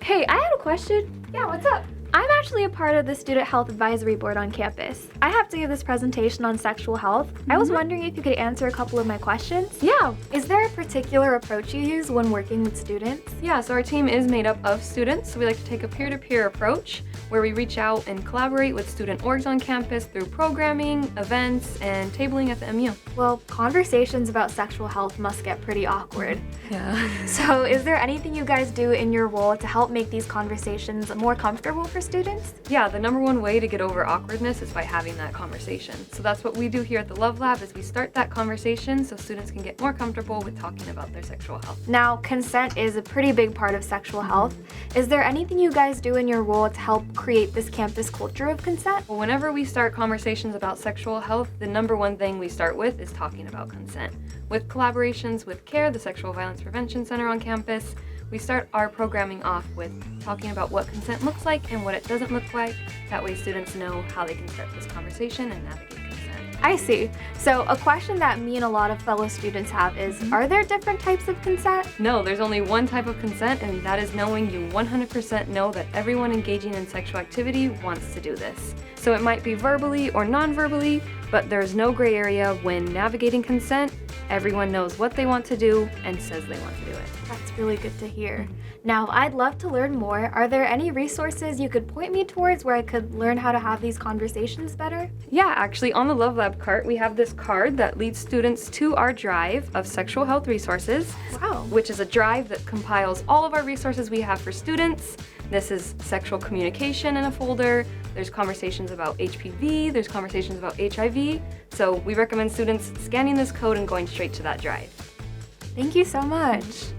Hey, I had a question. Yeah, what's up? I'm actually a part of the Student Health Advisory Board on campus. I have to give this presentation on sexual health. I was wondering if you could answer a couple of my questions. Yeah. Is there a particular approach you use when working with students? Yeah, so our team is made up of students, so we like to take a peer-to-peer approach where we reach out and collaborate with student orgs on campus through programming, events, and tabling at the MU. Well, conversations about sexual health must get pretty awkward. Yeah. So, is there anything you guys do in your role to help make these conversations more comfortable for students? Yeah, the number one way to get over awkwardness is by having that conversation. So that's what we do here at the Love Lab is we start that conversation so students can get more comfortable with talking about their sexual health. Now, consent is a pretty big part of sexual health. Is there anything you guys do in your role to help create this campus culture of consent? Well, whenever we start conversations about sexual health, the number one thing we start with is talking about consent. With collaborations with CARE, the Sexual Violence Prevention Center on campus, we start our programming off with talking about what consent looks like and what it doesn't look like. That way students know how they can start this conversation and navigate consent. I see. So a question that me and a lot of fellow students have is, are there different types of consent? No, there's only one type of consent, and that is knowing you 100% know that everyone engaging in sexual activity wants to do this. So it might be verbally or non-verbally, but there's no gray area when navigating consent. Everyone knows what they want to do and says they want to do it. That's really good to hear. Now, I'd love to learn more. Are there any resources you could point me towards where I could learn how to have these conversations better? Yeah, actually, on the Love Lab cart, we have this card that leads students to our drive of sexual health resources, Wow. which is a drive that compiles all of our resources we have for students. This is sexual communication in a folder. There's conversations about HPV, there's conversations about HIV. So we recommend students scanning this code and going straight to that drive. Thank you so much.